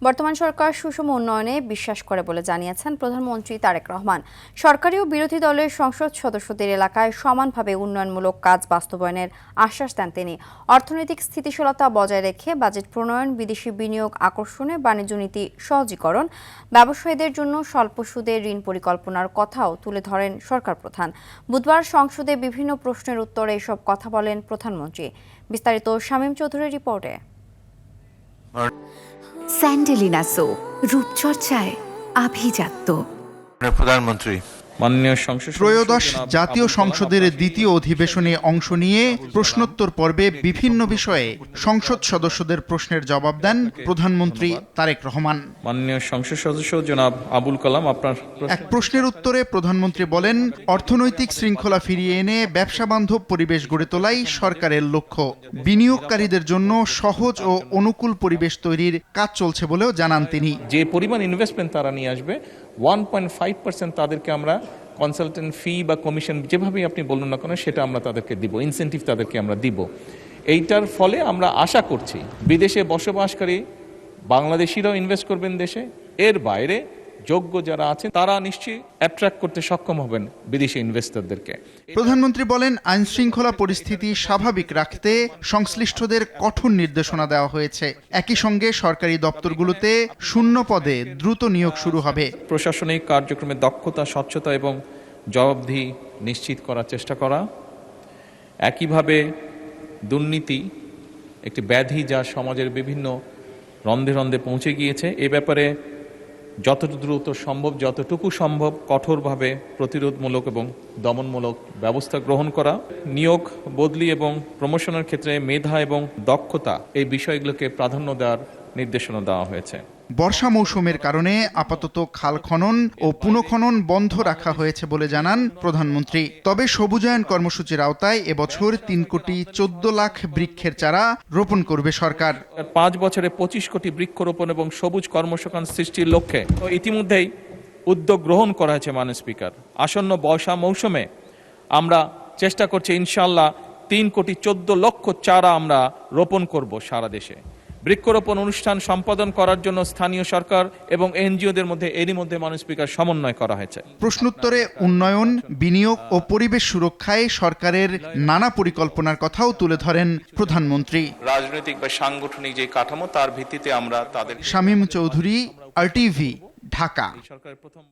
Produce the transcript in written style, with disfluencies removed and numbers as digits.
বর্তমান সরকার সুষম উন্নয়নে বিশ্বাস করে বলে জানিয়েছেন প্রধানমন্ত্রী তারেক রহমান। সরকারি ও বিরোধী দলের সংসদ সদস্যদের এলাকায় সমানভাবে উন্নয়নমূলক কাজ বাস্তবায়নের আশ্বাস দেন তিনি। অর্থনৈতিক স্থিতিশীলতা বজায় রেখে বাজেট প্রণয়ন, বিদেশি বিনিয়োগ আকর্ষণে বাণিজ্য নীতি সহজীকরণ, ব্যবসায়ীদের জন্য স্বল্প সুদের ঋণ পরিকল্পনার কথাও তুলে ধরেন সরকার প্রধান। বুধবার সংসদে বিভিন্ন প্রশ্নের উত্তরে এসব কথা বলেন প্রধানমন্ত্রী। বিস্তারিত শামীম চৌধুরীর রিপোর্টে। স্যান্ডেলিনা সো রূপচর্চায় আভিজাত্য। প্রধানমন্ত্রী ত্রয়োদশ জাতীয় সংসদের দ্বিতীয় অধিবেশনে অংশ নিয়ে প্রশ্নোত্তর পর্বে বিভিন্ন বিষয়ে সংসদ সদস্যদের প্রশ্নের জবাব দেন প্রধানমন্ত্রী তারেক রহমান। মাননীয় সংসদ সদস্য জনাব আবুল কালাম, আপনার এক প্রশ্নের উত্তরে প্রধানমন্ত্রী বলেন, অর্থনৈতিক শৃঙ্খলা ফিরিয়ে এনে ব্যবসা বান্ধব পরিবেশ গড়ে তোলাই সরকারের লক্ষ্য। বিনিয়োগকারীদের জন্য সহজ ও অনুকূল পরিবেশ তৈরির কাজ চলছে বলেও জানান তিনি। যে পরিমাণ ইনভেস্টমেন্ট তারা নিয়ে আসবে 1.5% তাদেরকে আমরা কনসালটেন্ট ফি বা কমিশন যেভাবেই আপনি বলুন না কেন সেটা আমরা তাদেরকে দিব, ইনসেন্টিভ তাদেরকে আমরা দিব। এইটার ফলে আমরা আশা করছি বিদেশে বসবাসকারী বাংলাদেশিরাও ইনভেস্ট করবেন দেশে, এর বাইরে যোগ্য যারা আছেন তারা নিশ্চয়ই অ্যাট্রাক্ট করতে সক্ষম হবেন বিদেশি ইনভেস্টরদেরকে। প্রধানমন্ত্রী বলেন, আইন শৃঙ্খলা পরিস্থিতি স্বাভাবিক রাখতে সংশ্লিষ্টদের কঠোর নির্দেশনা দেওয়া হয়েছে। একই সঙ্গে সরকারি দপ্তরগুলোতে শূন্য পদে দ্রুত নিয়োগ শুরু হবে। প্রশাসনিক কার্যক্রমে দক্ষতা, স্বচ্ছতা এবং জবাবদিহি নিশ্চিত করার চেষ্টা করা। একইভাবে দুর্নীতি একটি ব্যাধি যা সমাজের বিভিন্ন রন্ধে রন্ধে পৌঁছে গিয়েছে, এ ব্যাপারে যত দ্রুত সম্ভব, যতটুকু সম্ভব কঠোরভাবে প্রতিরোধমূলক এবং দমনমূলক ব্যবস্থা গ্রহণ করা। নিয়োগ, বদলি এবং প্রমোশনের ক্ষেত্রে মেধা এবং দক্ষতা এই বিষয়গুলোকে প্রাধান্য দেওয়ার নির্দেশনা দেওয়া হয়েছে। বর্ষা মৌসুমের কারণে আপাতত খাল খনন ও পুনঃখনন বন্ধ রাখা হয়েছে বলে জানান প্রধানমন্ত্রী। তবে সবুজায়ন কর্মসূচির আওতায় এবছর 3,14,00,000 বৃক্ষের চারা রোপণ করবে সরকার। 5 বছরে 25 কোটি বৃক্ষরোপণ এবং সবুজ কর্মসংস্থান সৃষ্টির লক্ষ্যে ইতিমধ্যেই উদ্যোগ গ্রহণ করা হয়েছে। মাননীয় স্পিকার, আসন্ন বর্ষা মৌসুমে আমরা চেষ্টা করছি ইনশাআল্লাহ 3,14,00,000 চারা আমরা রোপণ করব সারা দেশে। বৃক্ষরোপণ অনুষ্ঠান সম্পাদন করার জন্য স্থানীয় সরকার এবং এনজিওদের মধ্যে এরই মধ্যে মাননীয় স্পিকার সমন্বয় করা হয়েছে। প্রশ্নোত্তরে উন্নয়ন, বিনিয়োগ ও পরিবেশ সুরক্ষায় সরকারের নানা পরিকল্পনার কথাও তুলে ধরেন প্রধানমন্ত্রী। রাজনৈতিক বা সাংগঠনিক যে কাঠামো তার ভিত্তিতে আমরা তাদের। শামীম চৌধুরী, RTV, ঢাকা। সরকারের প্রথম